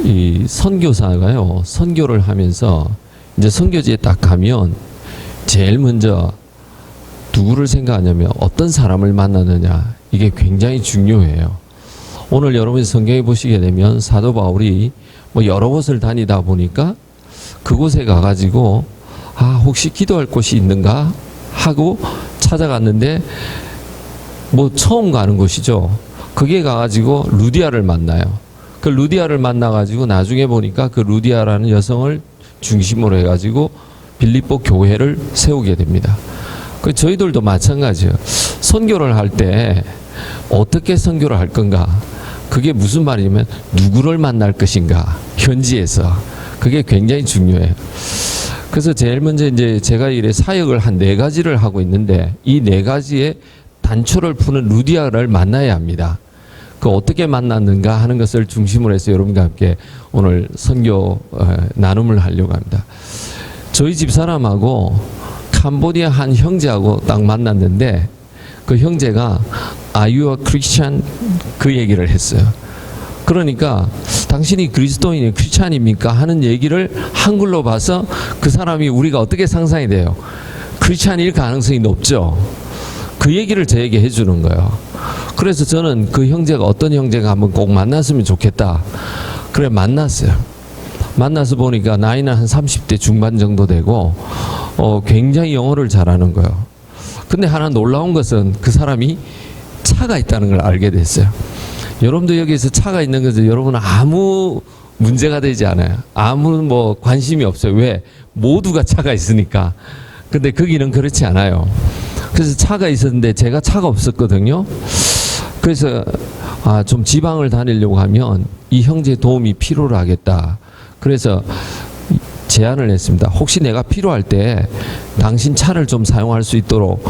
이 선교사가요, 선교를 하면서 이제 선교지에 딱 가면 제일 먼저 누구를 생각하냐면 어떤 사람을 만나느냐, 이게 굉장히 중요해요. 오늘 여러분이 성경에 보시게 되면 사도 바울이 뭐 여러 곳을 다니다 보니까 그곳에 가가지고 혹시 기도할 곳이 있는가 하고 찾아갔는데 뭐 처음 가는 곳이죠. 그게 가가지고 루디아를 만나요. 그 루디아를 만나가지고 나중에 보니까 그 루디아라는 여성을 중심으로 해가지고 빌립보 교회를 세우게 됩니다. 그 저희들도 마찬가지예요. 선교를 할 때 어떻게 선교를 할 건가? 그게 무슨 말이냐면 누구를 만날 것인가? 현지에서. 그게 굉장히 중요해요. 그래서 제일 먼저 이제 제가 이래 사역을 한 4가지를 하고 있는데 이 4가지의 단초를 푸는 루디아를 만나야 합니다. 그 어떻게 만났는가 하는 것을 중심으로 해서 여러분과 함께 오늘 선교 나눔을 하려고 합니다. 저희 집사람하고 캄보디아 한 형제하고 딱 만났는데 그 형제가 Are you a Christian? 그 얘기를 했어요. 그러니까 당신이 그리스도인이 크리스찬입니까? 하는 얘기를 한글로 봐서 그 사람이 우리가 어떻게 상상이 돼요? 크리스찬일 가능성이 높죠. 그 얘기를 저에게 해주는 거예요. 그래서 저는 그 형제가 어떤 형제가 한번 꼭 만났으면 좋겠다. 그래 만났어요. 만나서 보니까 나이는 한 30대 중반 정도 되고 굉장히 영어를 잘하는 거예요. 근데 하나 놀라운 것은 그 사람이 차가 있다는 걸 알게 됐어요. 여러분도 여기서 차가 있는 것은 여러분은 아무 문제가 되지 않아요. 아무 뭐 관심이 없어요. 왜? 모두가 차가 있으니까. 근데 거기는 그렇지 않아요. 그래서 차가 있었는데 제가 차가 없었거든요. 그래서 좀 지방을 다니려고 하면 이 형제의 도움이 필요로 하겠다. 그래서 제안을 했습니다. 혹시 내가 필요할 때 당신 차를 좀 사용할 수 있도록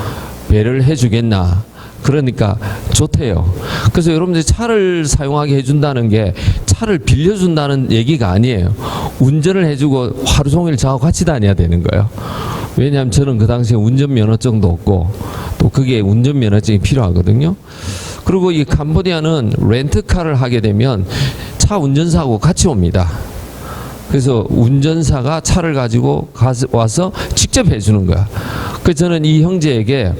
배려를 해주겠나. 그러니까 좋대요. 그래서 여러분들이 차를 사용하게 해준다는 게 차를 빌려준다는 얘기가 아니에요. 운전을 해주고 하루 종일 저하고 같이 다녀야 되는 거예요. 왜냐하면 저는 그 당시에 운전면허증도 없고 또 그게 운전면허증이 필요하거든요. 그리고 이 캄보디아는 렌트카를 하게 되면 차 운전사하고 같이 옵니다. 그래서 운전사가 차를 가지고 와서 직접 해주는 거야. 그래서 저는 이 형제에게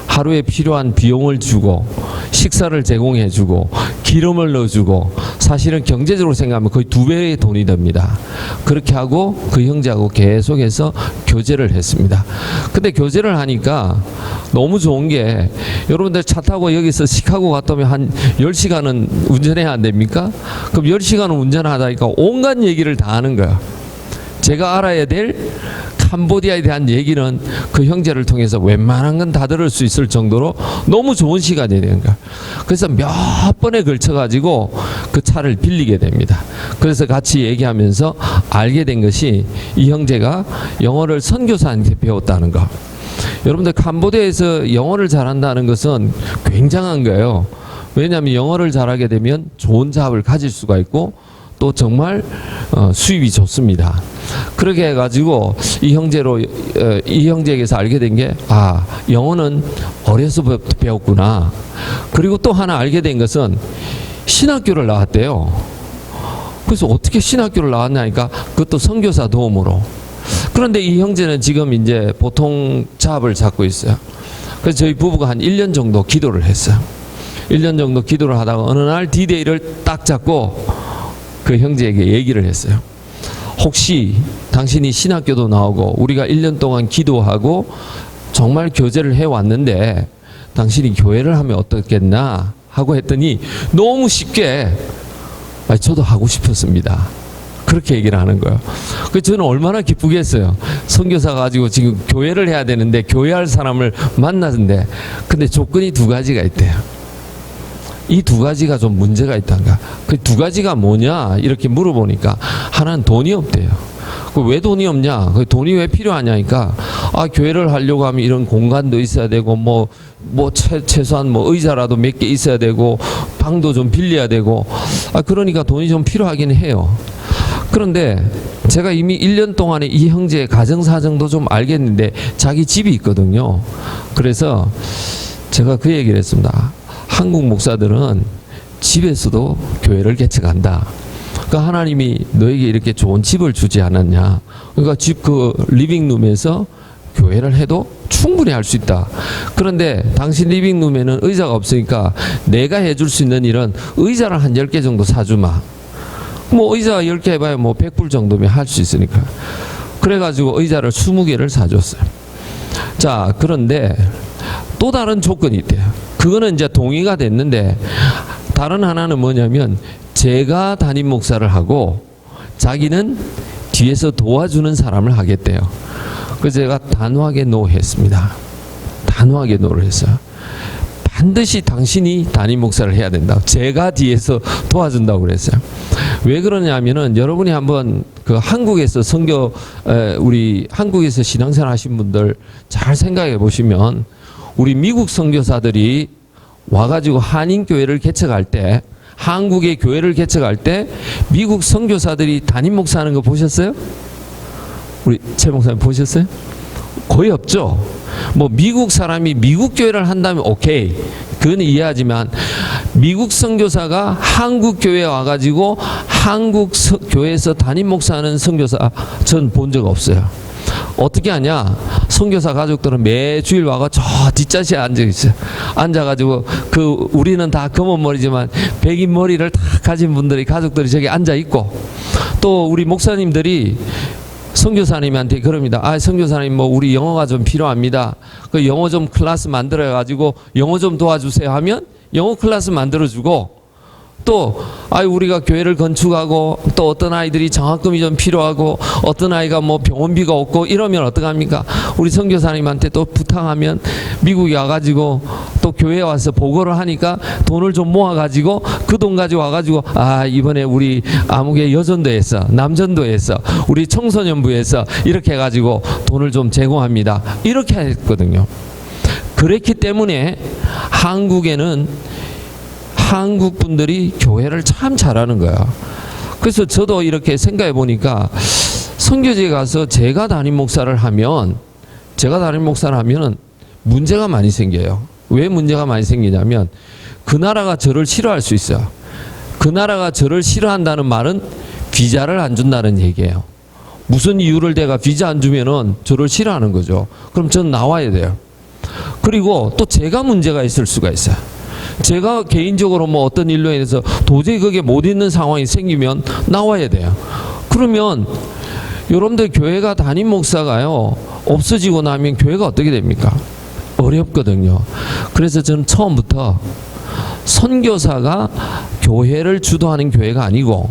하루에 필요한 비용을 주고 식사를 제공해주고 기름을 넣어주고 사실은 경제적으로 생각하면 거의 2배의 돈이 됩니다. 그렇게 하고 그 형제하고 계속해서 교제를 했습니다. 근데 교제를 하니까 너무 좋은 게 여러분들 차 타고 여기서 시카고 갔다면 한 10시간은 운전해야 안 됩니까? 그럼 10시간은 운전하다니까 온갖 얘기를 다 하는 거야. 제가 알아야 될 캄보디아에 대한 얘기는 그 형제를 통해서 웬만한 건 다 들을 수 있을 정도로 너무 좋은 시간이 되는 거야. 그래서 몇 번에 걸쳐가지고 그 차를 빌리게 됩니다. 그래서 같이 얘기하면서 알게 된 것이 이 형제가 영어를 선교사한테 배웠다는 거. 여러분들 캄보디아에서 영어를 잘한다는 것은 굉장한 거예요. 왜냐하면 영어를 잘하게 되면 좋은 잡을 가질 수가 있고 또 정말 수입이 좋습니다. 그렇게 해가지고 이 형제에게서 알게 된 게 영어는 어려서부터 배웠구나. 그리고 또 하나 알게 된 것은 신학교를 나왔대요. 그래서 어떻게 신학교를 나왔냐니까 그것도 선교사 도움으로. 그런데 이 형제는 지금 이제 보통 잡을 잡고 있어요. 그래서 저희 부부가 한 1년 정도 기도를 했어요. 1년 정도 기도를 하다가 어느 날 D-Day를 딱 잡고 그 형제에게 얘기를 했어요. 혹시 당신이 신학교도 나오고 우리가 1년 동안 기도하고 정말 교제를 해왔는데 당신이 교회를 하면 어떻겠나 하고 했더니 너무 쉽게 저도 하고 싶었습니다. 그렇게 얘기를 하는 거예요. 그래서 저는 얼마나 기쁘겠어요. 선교사 가지고 지금 교회를 해야 되는데 교회할 사람을 만났는데 근데 조건이 2가지가 있대요. 이 2가지가 좀 문제가 있단가. 그 2가지가 뭐냐 이렇게 물어보니까 하나는 돈이 없대요. 왜 돈이 없냐? 그 돈이 왜 필요하냐니까 교회를 하려고 하면 이런 공간도 있어야 되고 최소한 의자라도 몇 개 있어야 되고 방도 좀 빌려야 되고 그러니까 돈이 좀 필요하긴 해요. 그런데 제가 이미 1년 동안에 이 형제의 가정사정도 좀 알겠는데 자기 집이 있거든요. 그래서 제가 그 얘기를 했습니다. 한국 목사들은 집에서도 교회를 개척한다. 그 하나님이 너에게 이렇게 좋은 집을 주지 않았냐. 그러니까 집 그 리빙룸에서 교회를 해도 충분히 할 수 있다. 그런데 당신 리빙룸에는 의자가 없으니까 내가 해줄 수 있는 일은 의자를 한 10개 정도 사주마. 뭐 의자 10개 해봐야 뭐 100불 정도면 할 수 있으니까. 그래가지고 의자를 20개를 사줬어요. 자, 그런데 또 다른 조건이 있대요. 그거는 이제 동의가 됐는데 다른 하나는 뭐냐면 제가 담임 목사를 하고 자기는 뒤에서 도와주는 사람을 하겠대요. 그래서 제가 단호하게 노했습니다. 단호하게 노를 했어요. 반드시 당신이 담임 목사를 해야 된다. 제가 뒤에서 도와준다고 그랬어요. 왜 그러냐면은 여러분이 한번 그 한국에서 우리 한국에서 신앙생활 하신 분들 잘 생각해 보시면 우리 미국 선교사들이 와가지고 한인교회를 개척할 때 한국의 교회를 개척할 때 미국 선교사들이 담임 목사하는 거 보셨어요? 우리 최 목사님 보셨어요? 거의 없죠. 뭐 미국 사람이 미국 교회를 한다면 오케이, 그건 이해하지만 미국 선교사가 한국 교회에 와가지고 한국 교회에서 담임 목사하는 선교사 전 본 적 없어요. 어떻게 하냐? 선교사 가족들은 매주일 와가 저 뒷자리에 앉아 있어요. 앉아가지고 그 우리는 다 검은 머리지만 백인 머리를 다 가진 분들이 가족들이 저기 앉아 있고, 또 우리 목사님들이 선교사님한테 그럽니다. 아, 선교사님 뭐 우리 영어가 좀 필요합니다. 그 영어 좀 클래스 만들어 가지고 영어 좀 도와주세요 하면 영어 클래스 만들어 주고, 또 우리가 교회를 건축하고 또 어떤 아이들이 장학금이 좀 필요하고 어떤 아이가 뭐 병원비가 없고 이러면 어떡합니까? 우리 선교사님한테 또 부탁하면 미국에 와가지고 또 교회에 와서 보고를 하니까 돈을 좀 모아가지고 그 돈 가지고 와가지고 이번에 우리 아무개 여전도에서 남전도에서 우리 청소년부에서 이렇게 해가지고 돈을 좀 제공합니다. 이렇게 했거든요. 그랬기 때문에 한국에는 한국 분들이 교회를 참 잘하는 거야. 그래서 저도 이렇게 생각해 보니까 선교지에 가서 제가 담임 목사를 하면 문제가 많이 생겨요. 왜 문제가 많이 생기냐면 그 나라가 저를 싫어할 수 있어요. 그 나라가 저를 싫어한다는 말은 비자를 안 준다는 얘기예요. 무슨 이유를 대가 비자 안 주면은 저를 싫어하는 거죠. 그럼 전 나와야 돼요. 그리고 또 제가 문제가 있을 수가 있어요. 제가 개인적으로 뭐 어떤 일로 인해서 도저히 그게 못 있는 상황이 생기면 나와야 돼요. 그러면 여러분들 교회가 담임 목사가요 없어지고 나면 교회가 어떻게 됩니까? 어렵거든요. 그래서 저는 처음부터 선교사가 교회를 주도하는 교회가 아니고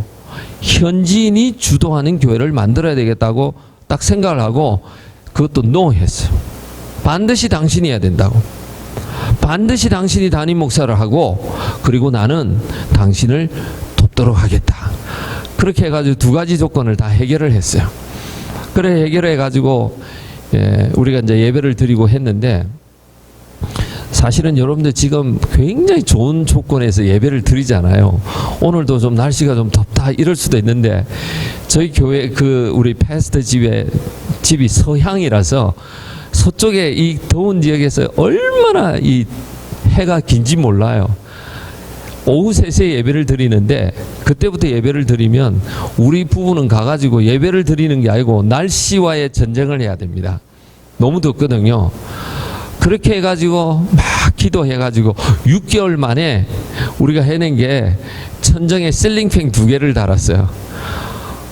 현지인이 주도하는 교회를 만들어야 되겠다고 딱 생각을 하고 그것도 NO 했어요. 반드시 당신이 해야 된다고. 반드시 당신이 담임 목사를 하고 그리고 나는 당신을 돕도록 하겠다. 그렇게 해가지고 두 가지 조건을 다 해결을 했어요. 그래 해결해가지고 우리가 이제 예배를 드리고 했는데, 사실은 여러분들 지금 굉장히 좋은 조건에서 예배를 드리잖아요. 오늘도 좀 날씨가 좀 덥다 이럴 수도 있는데 저희 교회 우리 패스터 집이 서향이라서 서쪽에 이 더운 지역에서 얼마나 이 해가 긴지 몰라요. 오후 3시에 예배를 드리는데 그때부터 예배를 드리면 우리 부부는 가가지고 예배를 드리는 게 아니고 날씨와의 전쟁을 해야 됩니다. 너무 덥거든요. 그렇게 해가지고 막 기도해가지고 6개월 만에 우리가 해낸 게 천정에 실링팬 2개를 달았어요.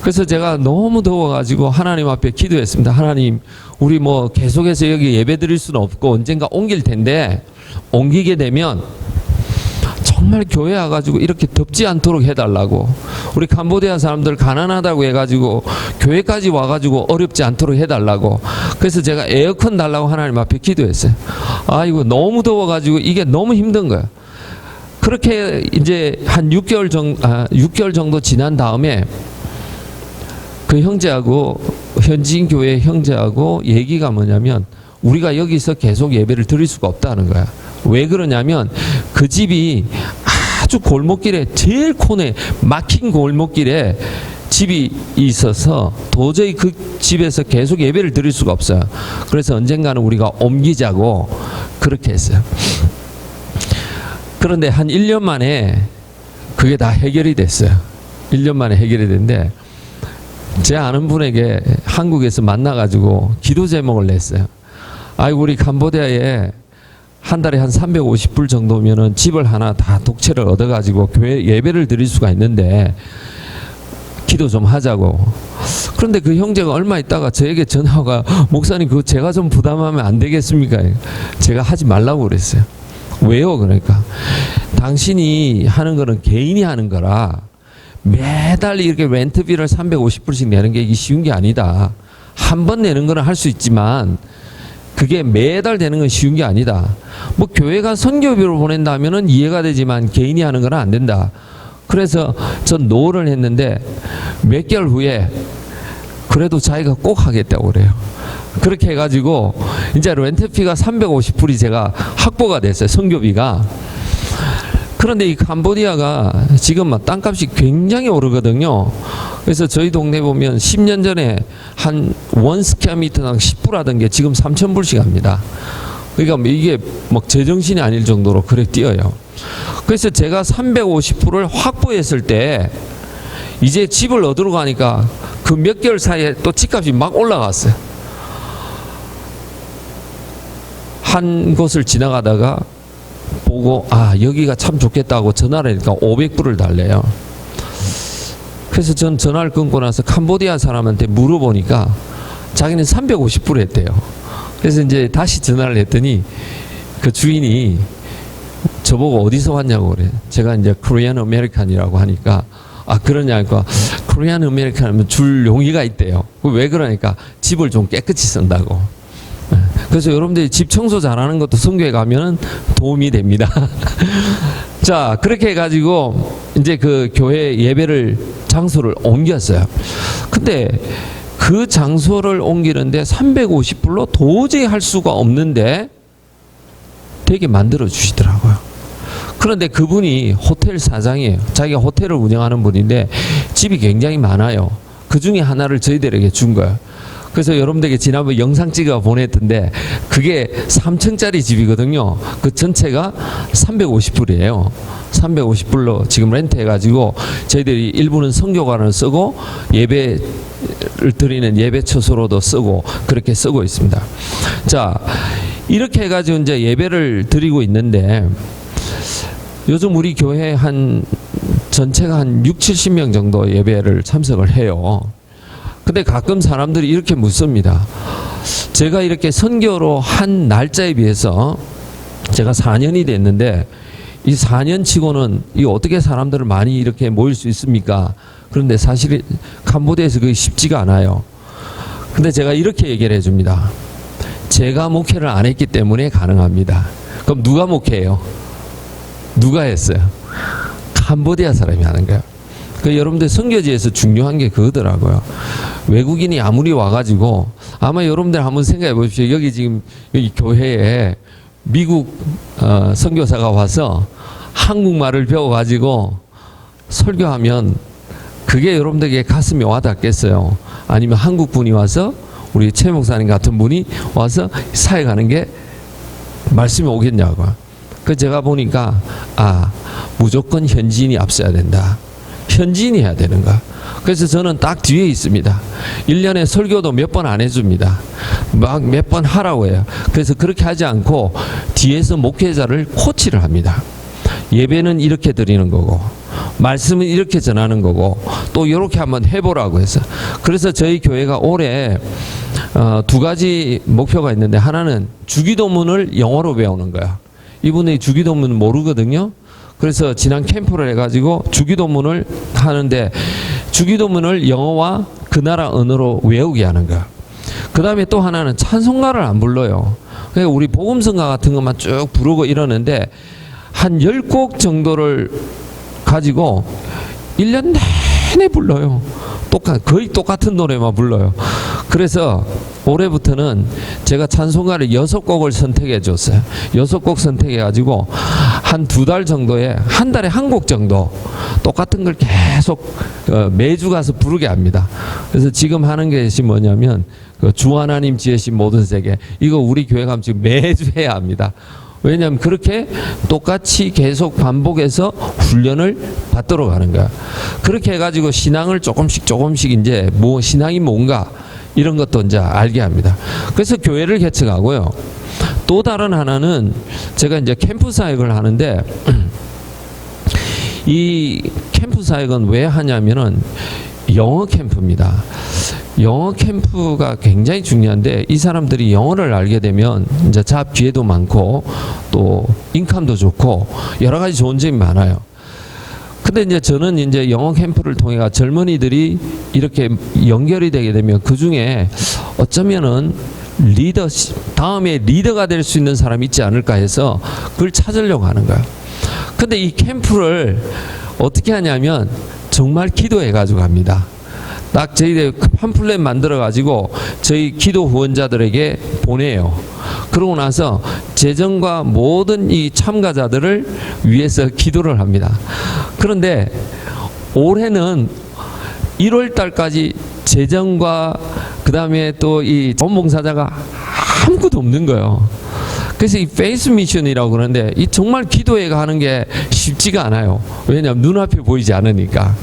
그래서 제가 너무 더워가지고 하나님 앞에 기도했습니다. 하나님, 우리 뭐 계속해서 여기 예배 드릴 수는 없고 언젠가 옮길 텐데 옮기게 되면 정말 교회 와가지고 이렇게 덥지 않도록 해달라고. 우리 캄보디아 사람들 가난하다고 해가지고 교회까지 와가지고 어렵지 않도록 해달라고. 그래서 제가 에어컨 달라고 하나님 앞에 기도했어요. 이거 너무 더워가지고 이게 너무 힘든 거야. 그렇게 이제 한 6개월 정도 지난 다음에 그 형제하고 현지인 교회 형제하고 얘기가 뭐냐면 우리가 여기서 계속 예배를 드릴 수가 없다는 거야. 왜 그러냐면 그 집이 아주 골목길에 제일 코너에 막힌 골목길에 집이 있어서 도저히 그 집에서 계속 예배를 드릴 수가 없어요. 그래서 언젠가는 우리가 옮기자고 그렇게 했어요. 그런데 한 1년 만에 그게 다 해결이 됐어요. 1년 만에 해결이 됐는데 제 아는 분에게 한국에서 만나가지고 기도 제목을 냈어요. 아이고 우리 캄보디아에 한 달에 한 350불 정도면은 집을 하나 다 독채를 얻어가지고 교회 예배를 드릴 수가 있는데 기도 좀 하자고. 그런데 그 형제가 얼마 있다가 저에게 전화가 목사님 그거 제가 좀 부담하면 안 되겠습니까? 제가 하지 말라고 그랬어요. 왜요? 그러니까 당신이 하는 거는 개인이 하는 거라 매달 이렇게 렌트비를 350불씩 내는 게 이게 쉬운 게 아니다. 한 번 내는 거는 할 수 있지만 그게 매달 되는 건 쉬운 게 아니다. 뭐 교회가 선교비로 보낸다면은 이해가 되지만 개인이 하는 건 안 된다. 그래서 전 노를 했는데 몇 개월 후에 그래도 자기가 꼭 하겠다고 그래요. 그렇게 해가지고 이제 렌트비가 350불이 제가 확보가 됐어요. 선교비가. 그런데 이 캄보디아가 지금 막 땅값이 굉장히 오르거든요. 그래서 저희 동네 보면 10년 전에 한 원 스퀘어미터당 10불 하던 게 지금 3,000불씩 합니다. 그러니까 이게 막 제정신이 아닐 정도로 그래 뛰어요. 그래서 제가 350불을 확보했을 때 이제 집을 얻으러 가니까 그 몇 개월 사이에 또 집값이 막 올라갔어요. 한 곳을 지나가다가 보고 아 여기가 참 좋겠다고 전화를 하니까 500불을 달래요. 그래서 전 전화를 끊고 나서 캄보디아 사람한테 물어보니까 자기는 350불 했대요. 그래서 이제 다시 전화를 했더니 그 주인이 저보고 어디서 왔냐고 그래. 제가 이제 코리안 아메리칸이라고 하니까 아 그러냐니까 코리안 아메리칸 하면 줄 용의가 있대요. 왜 그러니까 집을 좀 깨끗이 쓴다고. 그래서 여러분들이 집 청소 잘하는 것도 선교에 가면은 도움이 됩니다. 자, 그렇게 해가지고 이제 그 교회 예배를 장소를 옮겼어요. 근데 그 장소를 옮기는데 350불로 도저히 할 수가 없는데 되게 만들어 주시더라고요. 그런데 그분이 호텔 사장이에요. 자기가 호텔을 운영하는 분인데 집이 굉장히 많아요. 그 중에 하나를 저희들에게 준 거예요. 그래서 여러분들에게 지난번 영상 찍어 보냈던데 그게 3층짜리 집이거든요. 그 전체가 350불이에요. 350불로 지금 렌트 해가지고 저희들이 일부는 선교관을 쓰고 예배를 드리는 예배 처소로도 쓰고 그렇게 쓰고 있습니다. 자, 이렇게 해가지고 이제 예배를 드리고 있는데 요즘 우리 교회 한 전체가 한 6, 70명 정도 예배를 참석을 해요. 근데 가끔 사람들이 이렇게 묻습니다. 제가 이렇게 선교로 한 날짜에 비해서 제가 4년이 됐는데 이 4년 치고는 이 어떻게 사람들을 많이 이렇게 모일 수 있습니까? 그런데 사실 캄보디아에서 그게 쉽지가 않아요. 근데 제가 이렇게 얘기를 해줍니다. 제가 목회를 안 했기 때문에 가능합니다. 그럼 누가 목회해요? 누가 했어요? 캄보디아 사람이 하는 거예요. 그 여러분들 선교지에서 중요한 게 그거더라고요. 외국인이 아무리 와가지고 아마 여러분들 한번 생각해 보십시오. 여기 지금 여기 교회에 미국 선교사가 와서 한국말을 배워가지고 설교하면 그게 여러분들에게 가슴이 와닿겠어요? 아니면 한국 분이 와서 우리 최 목사님 같은 분이 와서 사역하는 게 말씀이 오겠냐고요. 그 제가 보니까 아 무조건 현지인이 앞서야 된다. 현지인이 해야 되는가. 그래서 저는 딱 뒤에 있습니다. 1년에 설교도 몇 번 안 해줍니다. 막 몇 번 하라고 해요. 그래서 그렇게 하지 않고 뒤에서 목회자를 코치를 합니다. 예배는 이렇게 드리는 거고 말씀은 이렇게 전하는 거고 또 이렇게 한번 해보라고 해서 그래서 저희 교회가 올해 두 가지 목표가 있는데 하나는 주기도문을 영어로 배우는 거야. 이분이 주기도문 모르거든요. 그래서 지난 캠프를 해가지고 주기도문을 하는데 주기도문을 영어와 그 나라 언어로 외우게 하는 거야. 그 다음에 또 하나는 찬송가를 안 불러요. 그러니까 우리 복음성가 같은 것만 쭉 부르고 이러는데 한 10곡 정도를 가지고 1년 내내 불러요. 거의 똑같은 노래만 불러요. 그래서 올해부터는 제가 찬송가를 6곡을 선택해 줬어요. 6곡 선택해 가지고 한 2달 정도에 한 달에 한 곡 정도 똑같은 걸 계속 매주 가서 부르게 합니다. 그래서 지금 하는 것이 뭐냐면 주 하나님 지으신 모든 세계 이거 우리 교회 가면 지금 매주 해야 합니다. 왜냐하면 그렇게 똑같이 계속 반복해서 훈련을 받도록 하는 거야. 그렇게 해가지고 신앙을 조금씩 이제 신앙이 뭔가 이런 것도 이제 알게 합니다. 그래서 교회를 개척하고요. 또 다른 하나는 제가 이제 캠프 사역을 하는데 이 캠프 사역은 왜 하냐면은 영어 캠프입니다. 영어 캠프가 굉장히 중요한데 이 사람들이 영어를 알게 되면 이제 잡 기회도 많고 또 인컴도 좋고 여러 가지 좋은 점이 많아요. 근데 이제 저는 이제 영어 캠프를 통해 젊은이들이 이렇게 연결이 되게 되면 그 중에 어쩌면은 다음에 리더가 될 수 있는 사람이 있지 않을까 해서 그걸 찾으려고 하는 거야. 근데 이 캠프를 어떻게 하냐면 정말 기도해 가지고 합니다. 딱 저희들 팜플렛 만들어 가지고 저희 기도 후원자들에게 보내요. 그러고 나서 재정과 모든 이 참가자들을 위해서 기도를 합니다. 그런데 올해는 1월 달까지 재정과 그 다음에 또 이 자원봉사자가 아무것도 없는 거예요. 그래서 이 페이스 미션이라고 그러는데 이 정말 기도해 가는 게 쉽지가 않아요. 왜냐하면 눈앞에 보이지 않으니까.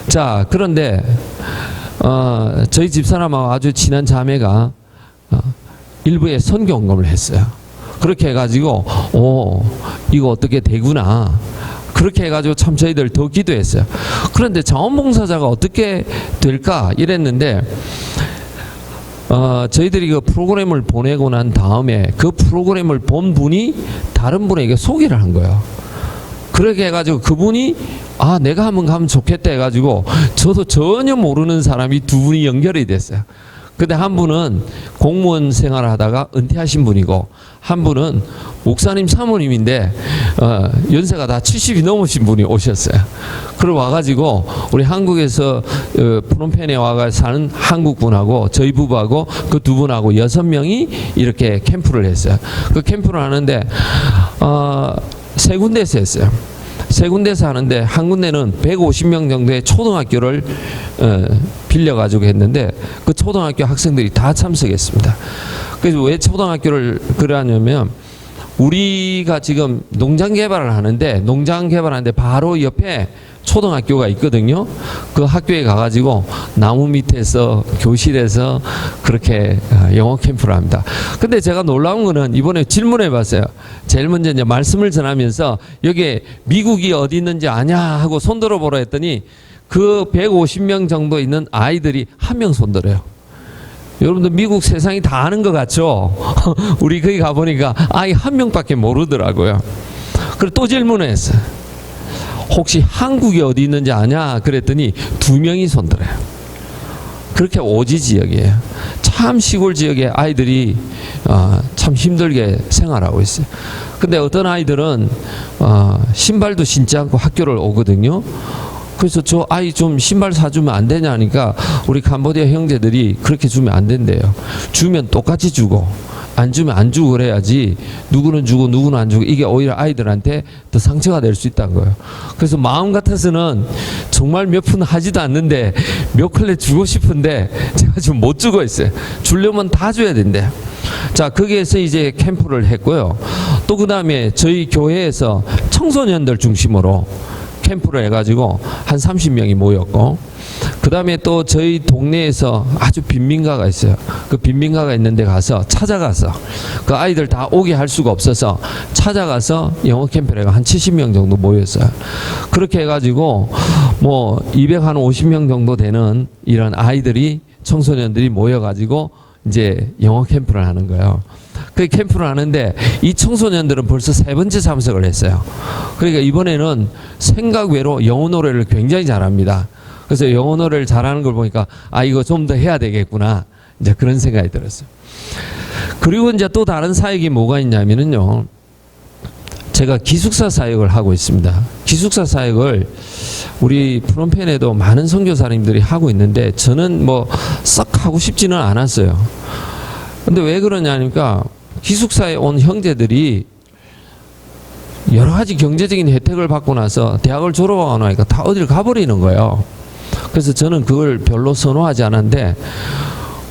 자, 그런데 저희 집사람하고 아주 친한 자매가 일부에 선교 헌금을 했어요. 그렇게 해가지고 이거 어떻게 되구나. 그렇게 해가지고 참 저희들 더 기도했어요. 그런데 자원봉사자가 어떻게 될까 이랬는데 저희들이 그 프로그램을 보내고 난 다음에 그 프로그램을 본 분이 다른 분에게 소개를 한 거예요. 그렇게 해가지고 그분이 내가 한번 가면 좋겠다 해가지고 저도 전혀 모르는 사람이 두 분이 연결이 됐어요. 근데 한 분은 공무원 생활을 하다가 은퇴하신 분이고 한 분은 목사님 사모님인데 연세가 다 70이 넘으신 분이 오셨어요. 그리고 와가지고 우리 한국에서 프놈펜에 와가 사는 한국 분하고 저희 부부하고 그 두 분하고 6명이 이렇게 캠프를 했어요. 그 캠프를 하는데 세 군데에서 했어요. 세 군데서 하는데 한 군데는 150명 정도의 초등학교를 빌려가지고 했는데 그 초등학교 학생들이 다 참석했습니다. 그래서 왜 초등학교를 그러냐면 우리가 지금 농장 개발을 하는데 농장 개발하는데 바로 옆에 초등학교가 있거든요. 그 학교에 가가지고 나무 밑에서 교실에서 그렇게 영어 캠프를 합니다. 근데 제가 놀라운 거는 이번에 질문해 봤어요. 제일 먼저 이제 말씀을 전하면서 여기에 미국이 어디 있는지 아냐 하고 손들어 보라 했더니 그 150명 정도 있는 아이들이 한 명 손들어요. 여러분들 미국 세상이 다 아는 것 같죠? 우리 거기 가보니까 아이 한 명밖에 모르더라고요. 그리고 또 질문을 했어요. 혹시 한국이 어디 있는지 아냐? 그랬더니 2명이 손들어요. 그렇게 오지 지역이에요. 참 시골 지역의 아이들이 참 힘들게 생활하고 있어요. 근데 어떤 아이들은 신발도 신지 않고 학교를 오거든요. 그래서 저 아이 좀 신발 사주면 안 되냐 하니까 우리 캄보디아 형제들이 그렇게 주면 안 된대요. 주면 똑같이 주고 안 주면 안 주고 그래야지 누구는 주고 누구는 안 주고 이게 오히려 아이들한테 더 상처가 될 수 있다는 거예요. 그래서 마음 같아서는 정말 몇 푼 하지도 않는데 몇 켤레 주고 싶은데 제가 지금 못 주고 있어요. 주려면 다 줘야 된대. 자, 거기에서 이제 캠프를 했고요. 또 그 다음에 저희 교회에서 청소년들 중심으로 캠프를 해가지고 한 30명이 모였고 그 다음에 또 저희 동네에서 아주 빈민가가 있어요. 그 빈민가가 있는데 가서 찾아가서 그 아이들 다 오게 할 수가 없어서 찾아가서 영어 캠프를 한 70명 정도 모였어요. 그렇게 해가지고 뭐 250명 정도 되는 이런 아이들이 청소년들이 모여가지고 이제 영어 캠프를 하는 거예요. 그 캠프를 하는데 이 청소년들은 벌써 3번째 참석을 했어요. 그러니까 이번에는 생각 외로 영어 노래를 굉장히 잘합니다. 그래서 영어 노래를 잘하는 걸 보니까 이거 좀 더 해야 되겠구나 이제 그런 생각이 들었어요. 그리고 이제 또 다른 사역이 뭐가 있냐면은요, 제가 기숙사 사역을 하고 있습니다. 기숙사 사역을 우리 프롬펜에도 많은 선교사님들이 하고 있는데 저는 뭐 썩 하고 싶지는 않았어요. 근데 왜 그러냐니까 기숙사에 온 형제들이 여러 가지 경제적인 혜택을 받고 나서 대학을 졸업하고 나니까 다 어디를 가버리는 거예요. 그래서 저는 그걸 별로 선호하지 않았는데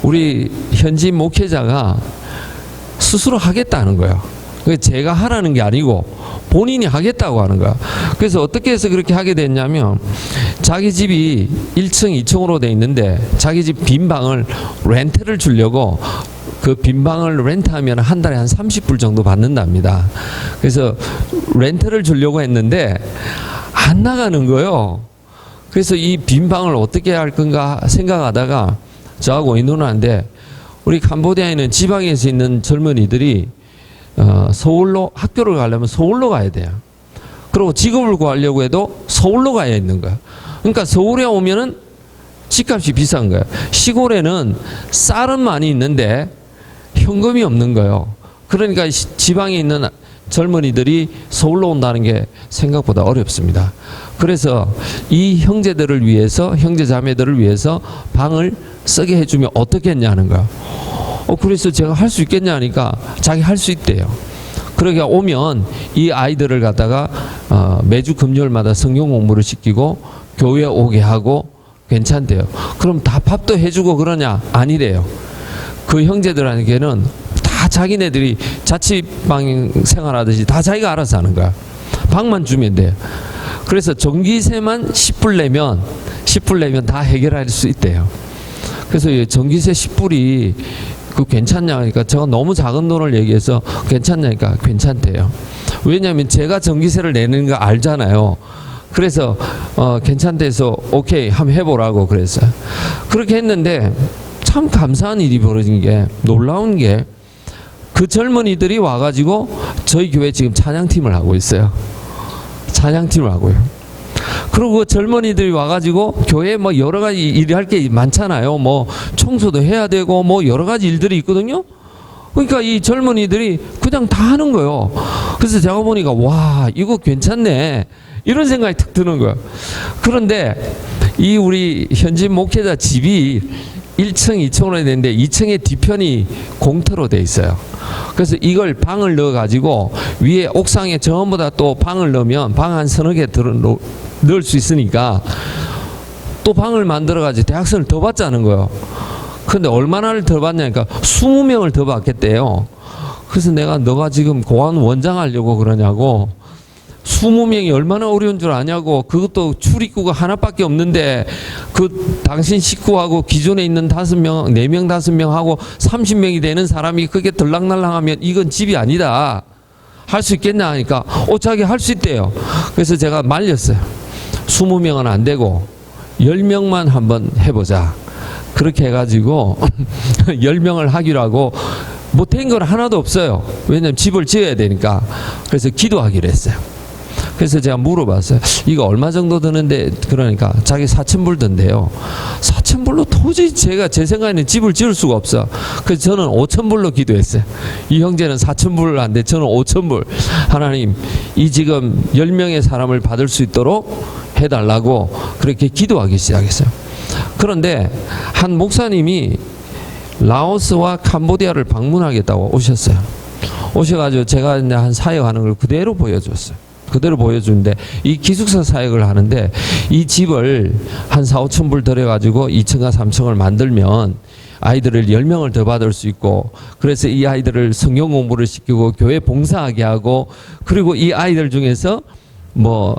우리 현지 목회자가 스스로 하겠다는 거예요. 제가 하라는 게 아니고 본인이 하겠다고 하는 거야. 그래서 어떻게 해서 그렇게 하게 됐냐면 자기 집이 1층, 2층으로 돼 있는데 자기 집 빈 방을 렌트를 주려고 그 빈 방을 렌트하면 한 달에 한 30불 정도 받는답니다. 그래서 렌트를 주려고 했는데 안 나가는 거예요. 그래서 이 빈 방을 어떻게 할 건가 생각하다가 저하고 의논하는데 우리 캄보디아에 있는 지방에서 있는 젊은이들이 서울로 학교를 가려면 서울로 가야 돼요. 그리고 직업을 구하려고 해도 서울로 가야 있는 거야. 그러니까 서울에 오면은 집값이 비싼 거야. 시골에는 쌀은 많이 있는데 현금이 없는 거예요. 그러니까 지방에 있는 젊은이들이 서울로 온다는 게 생각보다 어렵습니다. 그래서 이 형제들을 위해서, 형제 자매들을 위해서 방을 쓰게 해주면 어떻게 했냐는 거야. 그래서 제가 할 수 있겠냐 하니까 자기 할 수 있대요. 그러니까 오면 이 아이들을 갖다가 매주 금요일마다 성경 공부를 시키고 교회에 오게 하고 괜찮대요. 그럼 다 밥도 해주고 그러냐? 아니래요. 그 형제들에게는 다 자기네들이 자취방 생활하듯이 다 자기가 알아서 하는 거야. 방만 주면 돼요. 그래서 전기세만 10불 내면 다 해결할 수 있대요. 그래서 전기세 10불이 그 괜찮냐 하니까 제가 너무 작은 돈을 얘기해서 괜찮냐니까 괜찮대요. 왜냐하면 제가 전기세를 내는 거 알잖아요. 그래서 괜찮대서 오케이 한번 해보라고 그랬어요. 그렇게 했는데 참 감사한 일이 벌어진 게, 놀라운 게 그 젊은이들이 와가지고 저희 교회 지금 찬양팀을 하고 있어요. 찬양팀을 하고요. 그리고 그 젊은이들이 와가지고 교회에 뭐 여러 가지 일이 할 게 많잖아요. 뭐 청소도 해야 되고 뭐 여러 가지 일들이 있거든요. 그러니까 이 젊은이들이 그냥 다 하는 거예요. 그래서 제가 보니까 와, 이거 괜찮네, 이런 생각이 탁 드는 거예요. 그런데 이 우리 현지 목회자 집이 1층, 2층으로 되는데 2층의 뒤편이 공터로 돼 있어요. 그래서 이걸 방을 넣어 가지고 위에 옥상에 전부 다 또 방을 넣으면 방 한 서너 개 넣을 수 있으니까 또 방을 만들어 가지고 대학생을 더 받자는 거예요. 근데 얼마나를 더 받냐니까 20명을 더 받겠대요. 그래서 내가 너가 지금 고안 원장 하려고 그러냐고, 20명이 얼마나 어려운 줄 아냐고, 그것도 출입구가 하나밖에 없는데 그 당신 식구하고 기존에 있는 5명, 4명, 5명하고 30명이 되는 사람이 그게 들락날락하면 이건 집이 아니다. 할 수 있겠냐 하니까 자기 할 수 있대요. 그래서 제가 말렸어요. 20명은 안 되고 10명만 한번 해보자. 그렇게 해가지고 10명을 하기로 하고 못한 건 하나도 없어요. 왜냐면 집을 지어야 되니까. 그래서 기도하기로 했어요. 그래서 제가 물어봤어요. 이거 얼마 정도 드는데, 그러니까 자기 4,000불 든대요. 4,000불로 도저히 제가 제 생각에는 집을 지을 수가 없어. 그래서 저는 5,000불로 기도했어요. 이 형제는 4,000불을 한데 저는 5,000불. 하나님, 이 지금 10명의 사람을 받을 수 있도록 해달라고 그렇게 기도하기 시작했어요. 그런데 한 목사님이 라오스와 캄보디아를 방문하겠다고 오셨어요. 오셔가지고 제가 이제 한 사역하는 걸 그대로 보여줬어요. 그대로 보여주는데, 이 기숙사 사역을 하는데 이 집을 한 4,000~5,000불 들여가지고 2층과 3층을 만들면 아이들을 10명을 더 받을 수 있고, 그래서 이 아이들을 성경 공부를 시키고 교회 봉사하게 하고, 그리고 이 아이들 중에서 뭐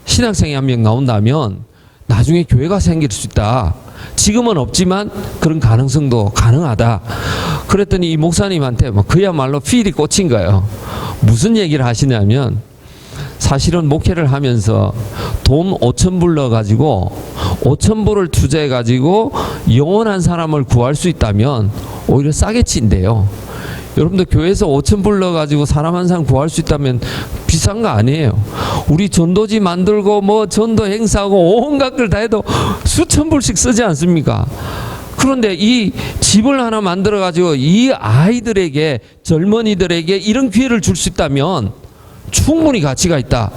신학생이 한 명 나온다면 나중에 교회가 생길 수 있다. 지금은 없지만 그런 가능성도 가능하다. 그랬더니 이 목사님한테 뭐 그야말로 필이 꽂힌 거예요. 무슨 얘기를 하시냐면, 사실은 목회를 하면서 돈 5,000불 넣어가지고 5,000불을 투자해가지고 영원한 사람을 구할 수 있다면 오히려 싸게 친대요. 여러분들 교회에서 5,000불 넣어가지고 사람 한 사람 구할 수 있다면 비싼 거 아니에요. 우리 전도지 만들고 뭐 전도 행사하고 온갖 걸 다 해도 수천 불씩 쓰지 않습니까? 그런데 이 집을 하나 만들어가지고 이 아이들에게, 젊은이들에게 이런 기회를 줄 수 있다면 충분히 가치가 있다.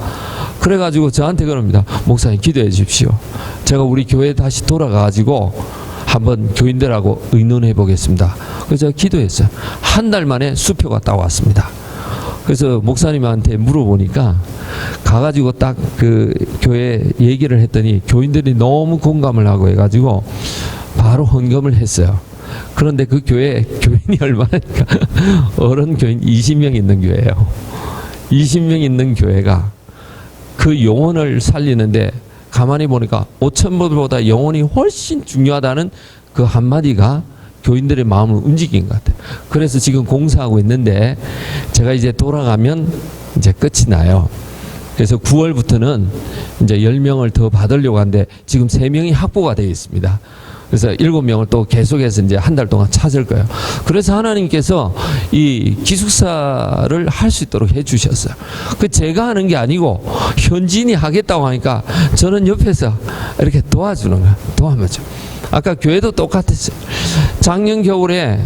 그래가지고 저한테 그럽니다. 목사님 기도해 주십시오. 제가 우리 교회에 다시 돌아가가지고 한번 교인들하고 의논해 보겠습니다. 그래서 제가 기도했어요. 한 달 만에 수표가 딱 왔습니다. 그래서 목사님한테 물어보니까 가가지고 딱 그 교회 얘기를 했더니 교인들이 너무 공감을 하고 해가지고 바로 헌금을 했어요. 그런데 그 교인이 얼마나니까 어른 교인 20명 있는 교회예요. 20명 있는 교회가 그 영혼을 살리는데 가만히 보니까 5,000불보다 영혼이 훨씬 중요하다는 그 한마디가 교인들의 마음을 움직인 것 같아요. 그래서 지금 공사하고 있는데 제가 이제 돌아가면 이제 끝이 나요. 그래서 9월부터는 이제 10명을 더 받으려고 하는데 지금 3명이 확보가 되어 있습니다. 그래서 7명을 또 계속해서 이제 한 달 동안 찾을 거예요. 그래서 하나님께서 이 기숙사를 할 수 있도록 해 주셨어요. 그 제가 하는 게 아니고 현지인이 하겠다고 하니까 저는 옆에서 이렇게 도와주는 거예요. 도와주죠. 아까 교회도 똑같았어요. 작년 겨울에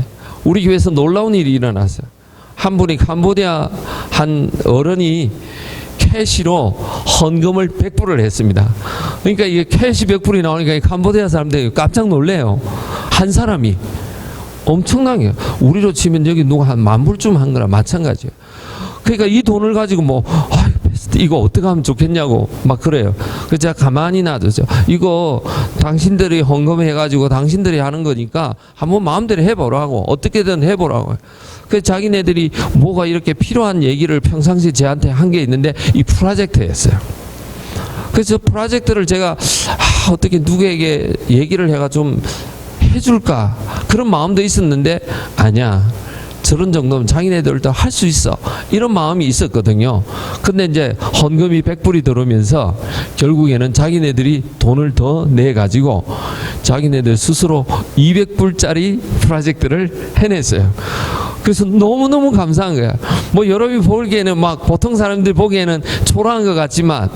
우리 교회에서 놀라운 일이 일어났어요. 한 분이 캄보디아 한 어른이 캐시로 헌금을 100불을 했습니다. 그러니까 이게 캐시 100불이 나오니까 캄보디아 사람들이 깜짝 놀래요. 한 사람이 엄청나게, 우리로 치면 여기 누가 한 10,000불쯤 한 거랑 마찬가지예요. 그러니까 이 돈을 가지고 뭐 이거 어떻게 하면 좋겠냐고 막 그래요. 그래서 제가 가만히 놔두죠. 이거 당신들이 헌금해가지고 당신들이 하는 거니까 한번 마음대로 해보라고, 어떻게든 해보라고. 그래서 자기네들이 뭐가 이렇게 필요한 얘기를 평상시 저한테 한 게 있는데 이 프로젝트였어요. 그래서 프로젝트를 제가 어떻게 누구에게 얘기를 해가 좀 해줄까 그런 마음도 있었는데 아니야, 저런 정도면 자기네들도 할 수 있어, 이런 마음이 있었거든요. 근데 이제 헌금이 100불이 들어오면서 결국에는 자기네들이 돈을 더 내가지고 자기네들 스스로 200불짜리 프로젝트를 해냈어요. 그래서 너무너무 감사한 거야. 뭐 여러분이 보기에는 막 보통 사람들이 보기에는 초라한 것 같지만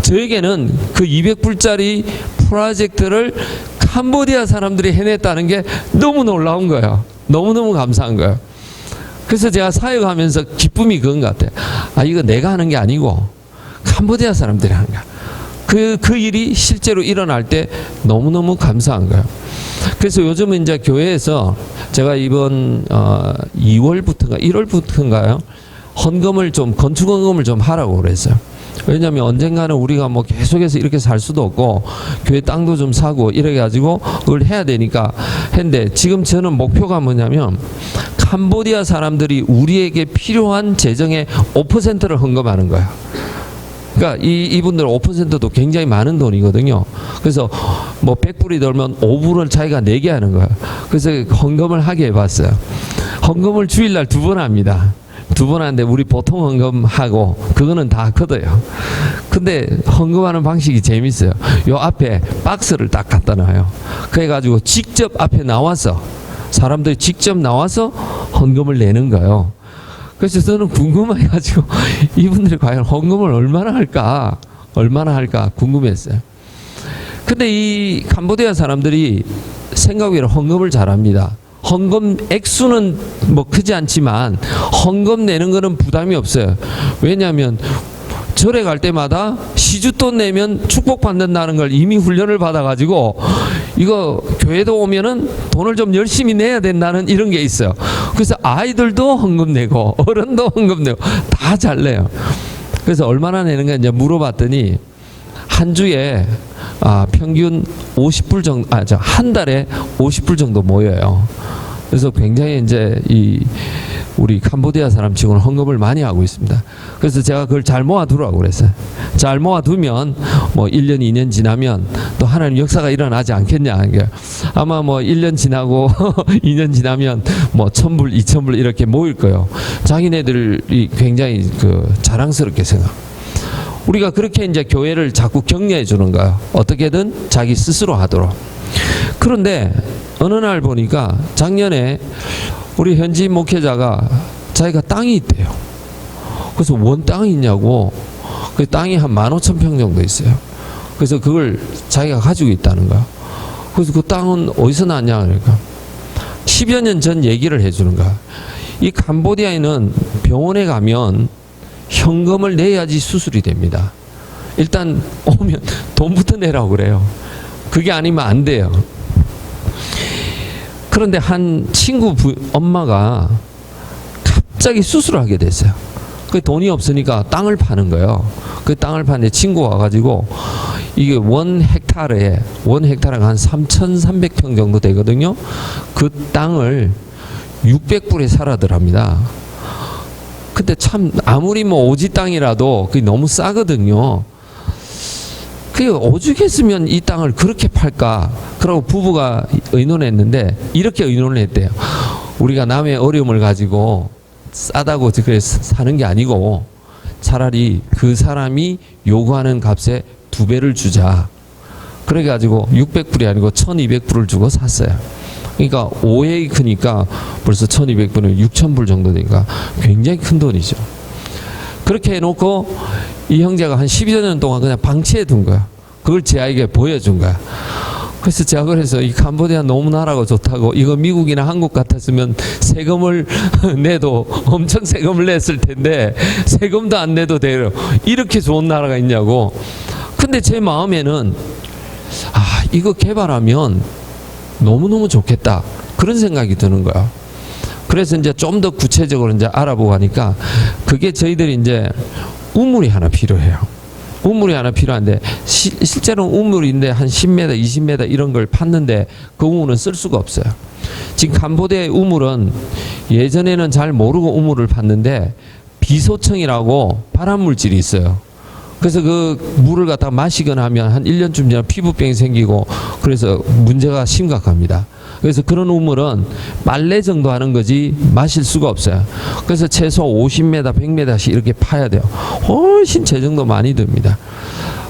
저에게는 그 200불짜리 프로젝트를 캄보디아 사람들이 해냈다는 게 너무 놀라운 거예요. 너무너무 감사한 거예요. 그래서 제가 사역하면서 기쁨이 그건 것 같아요. 아, 이거 내가 하는 게 아니고 캄보디아 사람들이 하는 거야. 그 일이 실제로 일어날 때 너무너무 감사한 거예요. 그래서 요즘은 이제 교회에서 제가 이번 2월부터인가 1월부터인가요? 헌금을 좀, 건축 헌금을 좀 하라고 그랬어요. 왜냐하면 언젠가는 우리가 뭐 계속해서 이렇게 살 수도 없고 교회 땅도 좀 사고 이래 가지고 그걸 해야 되니까 했는데, 지금 저는 목표가 뭐냐면 캄보디아 사람들이 우리에게 필요한 재정의 5%를 헌금하는 거야. 그러니까 이분들 5%도 굉장히 많은 돈이거든요. 그래서 뭐 100불이 들면 5불을 자기가 내게 하는 거야. 그래서 헌금을 하게 해봤어요. 헌금을 주일날 2번 합니다. 2번 하는데 우리 보통 헌금하고 그거는 다 커져요. 근데 헌금하는 방식이 재밌어요. 요 앞에 박스를 딱 갖다 놔요. 그래가지고 직접 앞에 나와서 사람들이 직접 나와서 헌금을 내는 거예요. 그래서 저는 궁금해가지고 이분들이 과연 헌금을 얼마나 할까 궁금했어요. 근데 이 캄보디아 사람들이 생각외로 헌금을 잘합니다. 헌금 액수는 뭐 크지 않지만 헌금 내는 거는 부담이 없어요. 왜냐하면 절에 갈 때마다 시주돈 내면 축복받는다는 걸 이미 훈련을 받아가지고 이거 교회도 오면은 돈을 좀 열심히 내야 된다는 이런 게 있어요. 그래서 아이들도 헌금 내고 어른도 헌금 내고 다 잘 내요. 그래서 얼마나 내는가 이제 물어봤더니 한 주에 평균 50불 정도, 한 달에 50불 정도 모여요. 그래서 굉장히 이제 우리 캄보디아 사람 치고는 헌금을 많이 하고 있습니다. 그래서 제가 그걸 잘 모아두라고 그랬어요. 잘 모아두면 뭐 1년, 2년 지나면 또 하나님 역사가 일어나지 않겠냐. 아마 뭐 1년 지나고 2년 지나면 뭐 1,000불, 2,000불 이렇게 모일 거예요. 자기네들이 굉장히 자랑스럽게 생각. 우리가 그렇게 이제 교회를 자꾸 격려해 주는 거예요. 어떻게든 자기 스스로 하도록. 그런데 어느 날 보니까 작년에 우리 현지 목회자가 자기가 땅이 있대요. 그래서 원 땅이 있냐고. 그 땅이 한 15,000평 정도 있어요. 그래서 그걸 자기가 가지고 있다는 거야. 그래서 그 땅은 어디서 났냐 그러니까 10여 년 전 얘기를 해주는 거야. 이 캄보디아에는 병원에 가면 현금을 내야지 수술이 됩니다. 일단 오면 돈부터 내라고 그래요. 그게 아니면 안 돼요. 그런데 한 친구 엄마가 갑자기 수술을 하게 됐어요. 그 돈이 없으니까 땅을 파는 거예요. 그 땅을 파는데 친구가 와가지고 이게 원 헥타르가 한 3,300평 정도 되거든요. 그 땅을 600불에 사라더랍니다. 근데 참 아무리 뭐 오지 땅이라도 그게 너무 싸거든요. 그게 오죽했으면 이 땅을 그렇게 팔까? 그러고 부부가 의논했는데 이렇게 의논을 했대요. 우리가 남의 어려움을 가지고 싸다고 그래서 사는 게 아니고 차라리 그 사람이 요구하는 값에 2배를 주자. 그래가지고 600불이 아니고 1200불을 주고 샀어요. 그러니까 5회 크니까 벌써 1200불은 6000불 정도 되니까 굉장히 큰 돈이죠. 그렇게 해놓고 이 형제가 한 12여 년 동안 그냥 방치해 둔 거야. 그걸 제 아이에게 보여준 거야. 그래서 제가 그래서 이 캄보디아 너무 나라가 좋다고, 이거 미국이나 한국 같았으면 세금을 내도 엄청 세금을 냈을 텐데 세금도 안 내도 돼요. 이렇게 좋은 나라가 있냐고. 근데 제 마음에는 이거 개발하면 너무너무 좋겠다, 그런 생각이 드는 거야. 그래서 이제 좀 더 구체적으로 이제 알아보고 하니까 그게 저희들이 이제 우물이 하나 필요해요. 우물이 하나 필요한데 실제로 우물인데 한 10m, 20m 이런 걸 팠는데 그 우물은 쓸 수가 없어요. 지금 캄보디아의 우물은 예전에는 잘 모르고 우물을 팠는데 비소청이라고 발암물질이 있어요. 그래서 그 물을 갖다가 마시거나 하면 한 1년쯤 지나면 피부병이 생기고 그래서 문제가 심각합니다. 그래서 그런 우물은 빨래 정도 하는 거지 마실 수가 없어요. 그래서 최소 50m, 100m씩 이렇게 파야 돼요. 훨씬 재정도 많이 듭니다.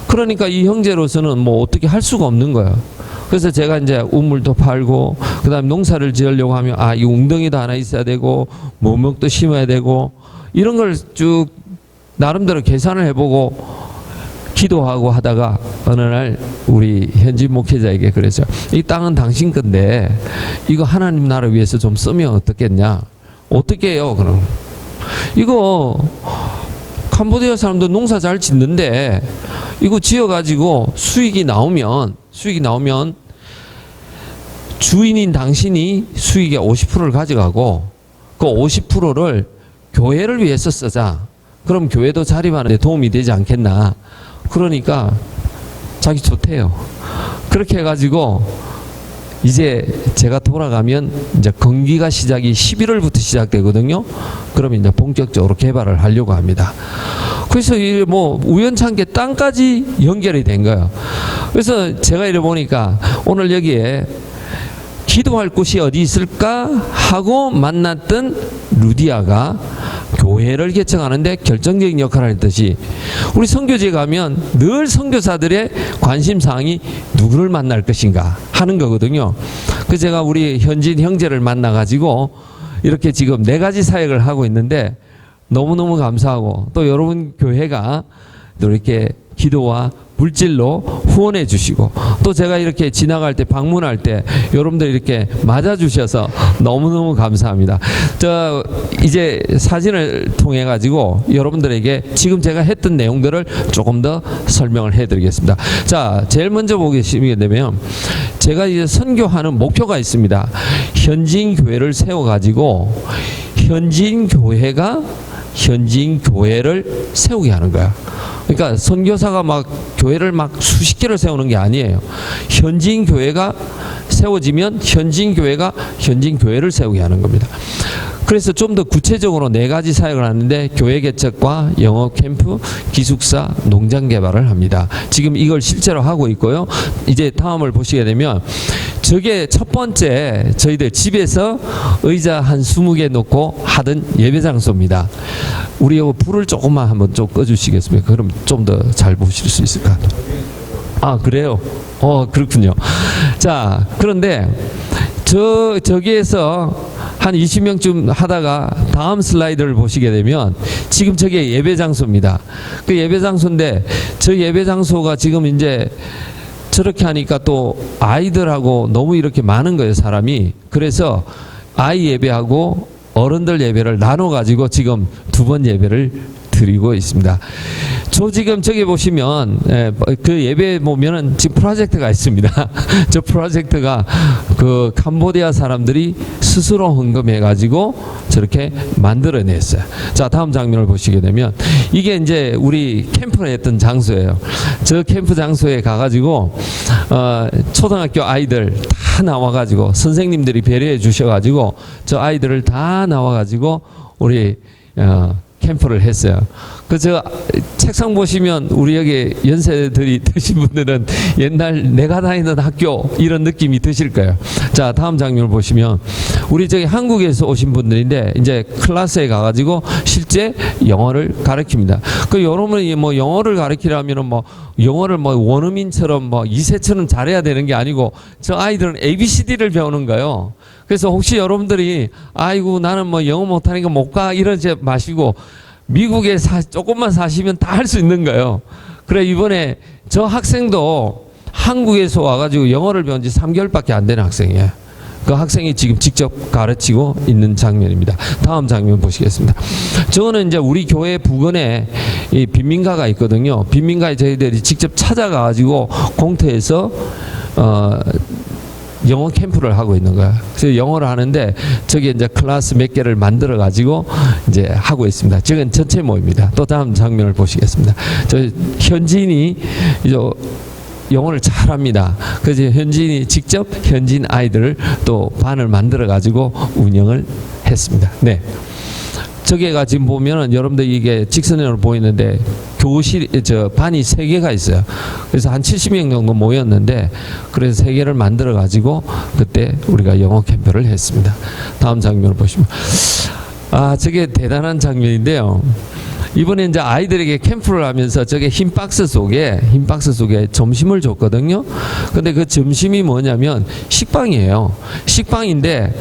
그러니까 이 형제로서는 뭐 어떻게 할 수가 없는 거예요. 그래서 제가 이제 우물도 팔고 그다음에 농사를 지으려고 하면 이 웅덩이도 하나 있어야 되고 모목도 심어야 되고 이런 걸 쭉 나름대로 계산을 해보고 기도하고 하다가 어느 날 우리 현지 목회자에게 그랬죠. 이 땅은 당신 건데 이거 하나님 나라 위해서 좀 쓰면 어떻겠냐. 어떻게 해요 그럼. 이거 캄보디아 사람도 농사 잘 짓는데 이거 지어가지고 수익이 나오면 주인인 당신이 수익의 50%를 가져가고 그 50%를 교회를 위해서 쓰자. 그럼 교회도 자립하는 데 도움이 되지 않겠나. 그러니까 자기 좋대요. 그렇게 해가지고 이제 제가 돌아가면 이제 건기가 시작이 11월부터 시작되거든요. 그러면 이제 본격적으로 개발을 하려고 합니다. 그래서 이 뭐 우연찮게 땅까지 연결이 된 거예요. 그래서 제가 이래 보니까 오늘 여기에 기도할 곳이 어디 있을까 하고 만났던 루디아가 교회를 개척하는데 결정적인 역할을 했듯이 우리 선교지에 가면 늘 선교사들의 관심사항이 누구를 만날 것인가 하는 거거든요. 그래서 제가 우리 현진 형제를 만나가지고 이렇게 지금 4가지 사역을 하고 있는데 너무너무 감사하고 또 여러분 교회가 또 이렇게 기도와 물질로 후원해 주시고 또 제가 이렇게 지나갈 때 방문할 때 여러분들 이렇게 맞아 주셔서 너무너무 감사합니다. 저 이제 사진을 통해 가지고 여러분들에게 지금 제가 했던 내용들을 조금 더 설명을 해 드리겠습니다. 자, 제일 먼저 보시게 되면 제가 이제 선교하는 목표가 있습니다. 현지인 교회를 세워 가지고 현지인 교회를 세우게 하는 거야. 그러니까 선교사가 막 교회를 막 수십 개를 세우는 게 아니에요. 현지인 교회가 세워지면 현지인 교회가 현지인 교회를 세우게 하는 겁니다. 그래서 좀 더 구체적으로 4가지 사역을 하는데 교회 개척과 영어 캠프, 기숙사, 농장 개발을 합니다. 지금 이걸 실제로 하고 있고요. 이제 다음을 보시게 되면 저게 첫 번째 저희들 집에서 의자 한 20개 놓고 하던 예배 장소입니다. 우리 이거 불을 조금만 한번 좀 꺼주시겠습니까? 그럼 좀 더 잘 보실 수 있을 것 같아요. 그래요? 그렇군요. 자, 그런데 저기에서 한 20명쯤 하다가 다음 슬라이드를 보시게 되면 지금 저게 예배 장소입니다. 그 예배 장소인데 저 예배 장소가 지금 이제 저렇게 하니까 또 아이들하고 너무 이렇게 많은 거예요, 사람이. 그래서 아이 예배하고 어른들 예배를 나눠 가지고 지금 2번 예배를 드리고 있습니다. 지금 저기 보시면 그 예배 보면은 지금 프로젝트가 있습니다. 저 프로젝트가 그 캄보디아 사람들이 스스로 헌금해가지고 저렇게 만들어냈어요. 자, 다음 장면을 보시게 되면 이게 이제 우리 캠프를 했던 장소예요. 저 캠프 장소에 가가지고 초등학교 아이들 다 나와가지고 선생님들이 배려해 주셔가지고 저 아이들을 다 나와가지고 우리 캠프를 했어요. 그저 책상 보시면 우리 여기 연세들이 드신 분들은 옛날 내가 다니던 학교 이런 느낌이 드실 거예요. 자, 다음 장면을 보시면 우리 저기 한국에서 오신 분들인데 이제 클래스에 가가지고 실제 영어를 가르칩니다. 그 여러분이 뭐 영어를 가르치려면은 뭐 영어를 뭐 원어민처럼 뭐 이세처럼 잘해야 되는 게 아니고 저 아이들은 ABCD를 배우는 거예요. 그래서 혹시 여러분들이 아이고 나는 뭐 영어 못하니까 못 가 이러지 마시고 미국에 조금만 사시면 다 할 수 있는 거예요. 그래 이번에 저 학생도 한국에서 와가지고 영어를 배운 지 3개월밖에 안 되는 학생이에요. 그 학생이 지금 직접 가르치고 있는 장면입니다. 다음 장면 보시겠습니다. 저는 이제 우리 교회 부근에 이 빈민가가 있거든요. 빈민가에 저희들이 직접 찾아가가지고 공터에서 영어 캠프를 하고 있는 거야. 그래서 영어를 하는데 저기 이제 클래스 몇 개를 만들어 가지고 이제 하고 있습니다. 지금 전체 모입니다. 또 다음 장면을 보시겠습니다. 저 현지인이 이제 영어를 잘합니다. 그래서 현지인이 직접 현지인 아이들을 또 반을 만들어 가지고 운영을 했습니다. 네. 저기가 지금 보면은 여러분들 이게 직선으로 보이는데 교실 반이 3개가 있어요. 그래서 한 70명 정도 모였는데 그래서 3개를 만들어 가지고 그때 우리가 영어 캠프를 했습니다. 다음 장면을 보시면 저게 대단한 장면인데요. 이번에 이제 아이들에게 캠프를 하면서 저게 흰 박스 속에 점심을 줬거든요. 근데 그 점심이 뭐냐면 식빵이에요. 식빵인데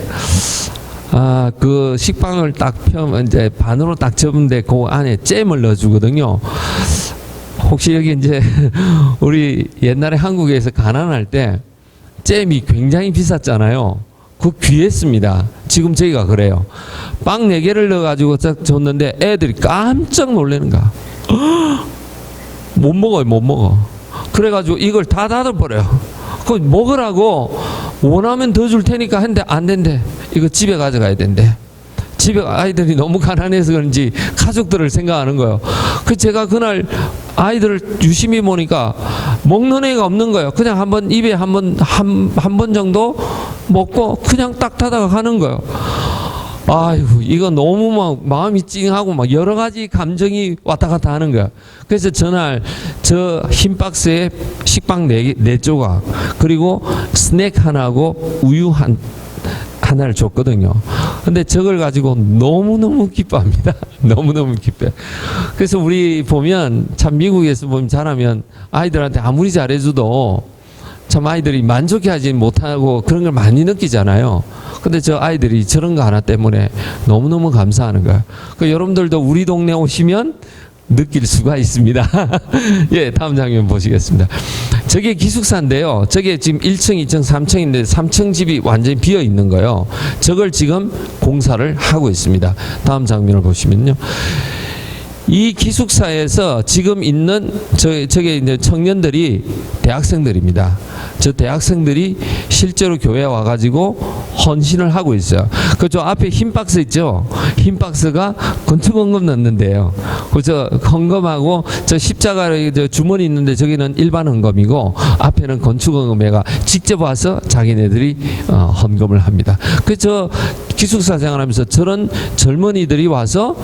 그 식빵을 딱 펴면 이제 반으로 딱 접는데 그 안에 잼을 넣어주거든요. 혹시 여기 이제 우리 옛날에 한국에서 가난할 때 잼이 굉장히 비쌌잖아요. 그 귀했습니다. 지금 저희가 그래요. 빵 4개를 넣어가지고 딱 줬는데 애들이 깜짝 놀라는 거야. 못 먹어요, 못 먹어. 그래가지고 이걸 다 닫아버려요. 그거 먹으라고 원하면 더 줄 테니까 했는데 안 된대. 이거 집에 가져가야 된대. 집에 아이들이 너무 가난해서 그런지 가족들을 생각하는 거예요. 그 제가 그날 아이들을 유심히 보니까 먹는 애가 없는 거예요. 그냥 한번 입에 한 번 정도 먹고 그냥 딱 닫아가 가는 거예요. 아이고 이거 너무 막 마음이 찡하고 막 여러 가지 감정이 왔다 갔다 하는 거야. 그래서 전날 저 흰 박스에 식빵 4조각 그리고 스낵 하나하고 우유 하나를 줬거든요. 근데 저걸 가지고 너무너무 기뻐합니다. 너무너무 기뻐요. 그래서 우리 보면 참 미국에서 보면 잘하면 아이들한테 아무리 잘해줘도 참 아이들이 만족해하지 못하고 그런 걸 많이 느끼잖아요. 근데 저 아이들이 저런 거 하나 때문에 너무너무 감사하는 거예요. 여러분들도 우리 동네 오시면 느낄 수가 있습니다. 예, 다음 장면 보시겠습니다. 저게 기숙사인데요. 저게 지금 1층, 2층, 3층인데 3층 집이 완전히 비어 있는 거예요. 저걸 지금 공사를 하고 있습니다. 다음 장면을 보시면요. 이 기숙사에서 지금 있는 저게 이제 청년들이 대학생들입니다. 저 대학생들이 실제로 교회에 와가지고 헌신을 하고 있어요. 그 저 앞에 흰 박스 있죠? 흰 박스가 건축헌금 넣는데요. 그저 헌금하고 저 십자가에 저 주머니 있는데 저기는 일반 헌금이고 앞에는 건축헌금회가 직접 와서 자기네들이 헌금을 합니다. 그 저 기숙사 생활하면서 저런 젊은이들이 와서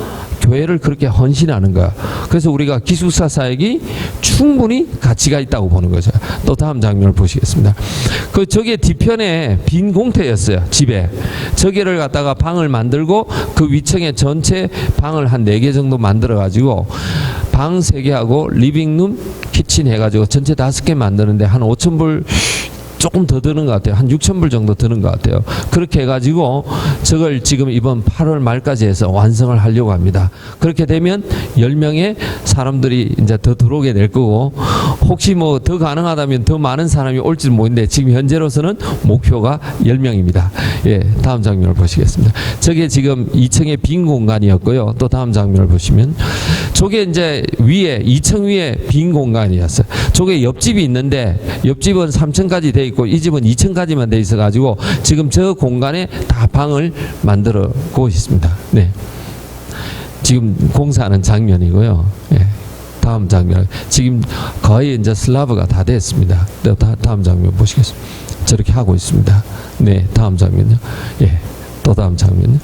교회를 그렇게 헌신하는 거야. 그래서 우리가 기숙사 사역이 충분히 가치가 있다고 보는 거죠. 또 다음 장면을 보시겠습니다. 저게 뒤편에 빈 공터였어요. 집에. 저기를 갖다가 방을 만들고 그 위층에 전체 방을 한 4개 정도 만들어 가지고 방 3개하고 리빙룸, 키친 해가지고 전체 5개 만드는데 한 5,000불 조금 더 드는 것 같아요. 한 6,000불 정도 드는 것 같아요. 그렇게 해가지고 저걸 지금 이번 8월 말까지 해서 완성을 하려고 합니다. 그렇게 되면 10명의 사람들이 이제 더 들어오게 될 거고 혹시 뭐 더 가능하다면 더 많은 사람이 올지는 모르는데 지금 현재로서는 목표가 10명입니다. 예, 다음 장면을 보시겠습니다. 저게 지금 2층의 빈 공간이었고요. 또 다음 장면을 보시면 저게 이제 위에 2층 위에 빈 공간이었어요. 저게 옆집이 있는데 옆집은 3층까지 돼 있고 이 집은 2층까지만 돼 있어 가지고 지금 저 공간에 다 방을 만들어고 있습니다. 네. 지금 공사하는 장면이고요. 예. 다음 장면. 지금 거의 이제 슬라브가 다 됐습니다. 다음 장면 보시겠습니다. 저렇게 하고 있습니다. 네, 다음 장면요. 예, 또 다음 장면요.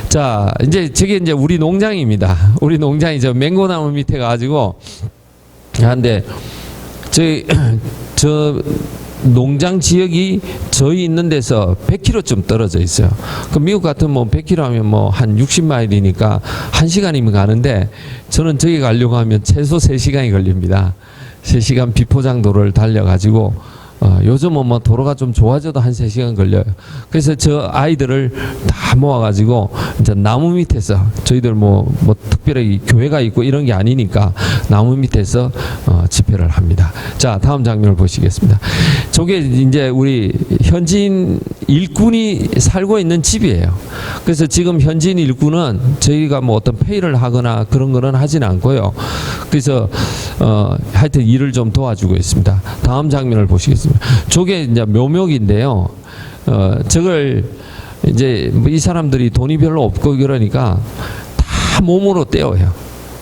자, 이제 저게 이제 우리 농장입니다. 우리 농장이 저 맹고나무 밑에 가지고 한데 저 농장 지역이 저희 있는 데서 100km쯤 떨어져 있어요. 그 미국 같은 뭐 100km 하면 뭐 한 60마일이니까 1시간이면 가는데 저는 저기 가려고 하면 최소 3시간이 걸립니다. 3시간 비포장도로를 달려가지고 요즘은 뭐 도로가 좀 좋아져도 한 3시간 걸려요. 그래서 저 아이들을 다 모아가지고 이제 나무 밑에서 저희들 뭐 특별히 교회가 있고 이런 게 아니니까 나무 밑에서 집회를 합니다. 자, 다음 장면을 보시겠습니다. 저게 이제 우리 현지인 일꾼이 살고 있는 집이에요. 그래서 지금 현지인 일꾼은 저희가 뭐 어떤 페이를 하거나 그런 거는 하진 않고요. 그래서 하여튼 일을 좀 도와주고 있습니다. 다음 장면을 보시겠습니다. 저게 이제 묘목인데요. 저걸 이제 이 사람들이 돈이 별로 없고 그러니까 다 몸으로 떼어요.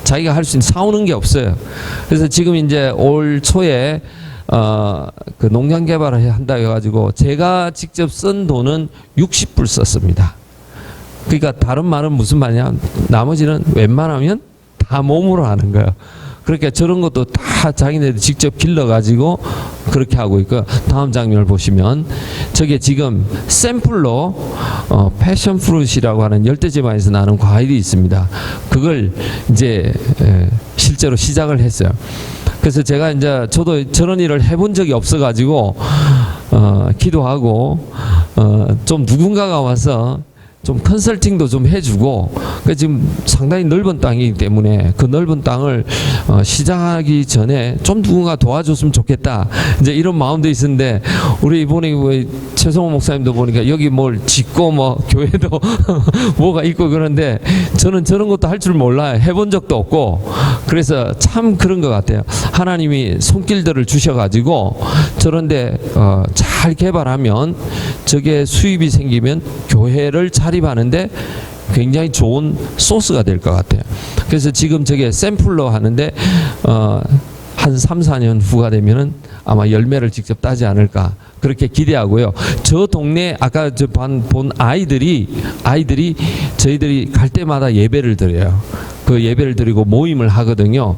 자기가 할 수 있는 사오는 게 없어요. 그래서 지금 이제 올 초에 그 농장 개발을 한다 해가지고 제가 직접 쓴 돈은 60불 썼습니다. 그러니까 다른 말은 무슨 말이냐? 나머지는 웬만하면 다 몸으로 하는 거예요. 그러니까 저런 것도 다 자기네들 직접 길러가지고 그렇게 하고 있고요. 다음 장면을 보시면 저게 지금 샘플로 패션 프루트이라고 하는 열대지방에서 나는 과일이 있습니다. 그걸 이제 실제로 시작을 했어요. 그래서 제가 이제 저도 저런 일을 해본 적이 없어가지고 기도하고 좀 누군가가 와서 좀 컨설팅도 좀 해주고, 그 지금 상당히 넓은 땅이기 때문에 그 넓은 땅을 시작하기 전에 좀 누군가 도와줬으면 좋겠다, 이제 이런 마음도 있었는데, 우리 이번에 최성호 목사님도 보니까 여기 뭘 짓고 뭐 교회도 뭐가 있고 그런데 저는 저런 것도 할 줄 몰라요. 해본 적도 없고. 그래서 참 그런 것 같아요. 하나님이 손길들을 주셔가지고 저런데 잘 개발하면 저게 수입이 생기면 교회를 자립하는데 굉장히 좋은 소스가 될 것 같아요. 그래서 지금 저게 샘플로 하는데 한 3, 4년 후가 되면은 아마 열매를 직접 따지 않을까 그렇게 기대하고요. 저 동네 아까 저 본 아이들이 저희들이 갈 때마다 예배를 드려요. 그 예배를 드리고 모임을 하거든요.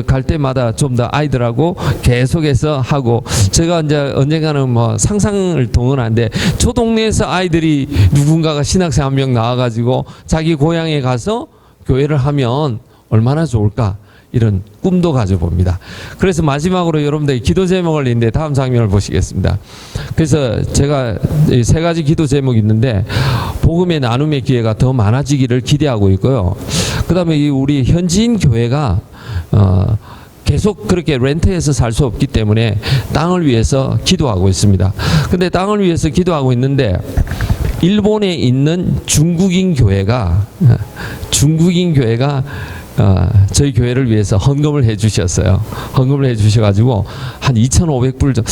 갈 때마다 좀 더 아이들하고 계속해서 하고, 제가 이제 언젠가는 뭐 상상을 동원하는데 저 동네에서 아이들이 누군가가 신학생 한 명 나와가지고 자기 고향에 가서 교회를 하면 얼마나 좋을까, 이런 꿈도 가져봅니다. 그래서 마지막으로 여러분들 기도 제목을 있는데 다음 장면을 보시겠습니다. 그래서 제가 3가지 기도 제목이 있는데, 복음의 나눔의 기회가 더 많아지기를 기대하고 있고요. 그 다음에 우리 현지인 교회가 계속 그렇게 렌트해서 살 수 없기 때문에 땅을 위해서 기도하고 있습니다. 근데 땅을 위해서 기도하고 있는데 일본에 있는 중국인 교회가 저희 교회를 위해서 헌금을 해 주셨어요. 헌금을 해 주셔가지고 한 2,500불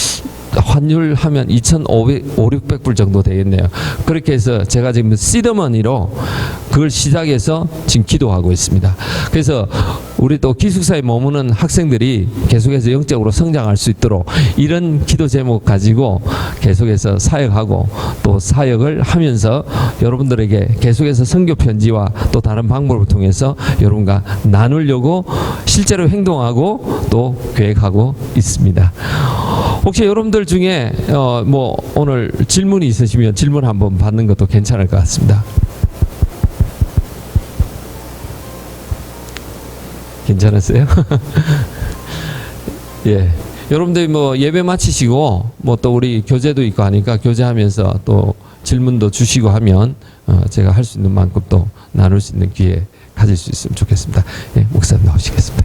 환율하면 2,500-600불 정도 되겠네요. 그렇게 해서 제가 지금 시드머니로 그걸 시작해서 지금 기도하고 있습니다. 그래서 우리 또 기숙사에 머무는 학생들이 계속해서 영적으로 성장할 수 있도록 이런 기도 제목 가지고 계속해서 사역하고 또 사역을 하면서 여러분들에게 계속해서 선교 편지와 또 다른 방법을 통해서 여러분과 나누려고 실제로 행동하고 또 계획하고 있습니다. 혹시 여러분들 중에 뭐 오늘 질문이 있으시면 질문 한번 받는 것도 괜찮을 것 같습니다. 괜찮았어요? 예. 여러분들이 뭐 예배 마치시고 뭐 또 우리 교제도 있고 하니까 교제하면서 또 질문도 주시고 하면 제가 할 수 있는 만큼 또 나눌 수 있는 기회 가질 수 있으면 좋겠습니다. 예, 목사님 나오시겠습니다.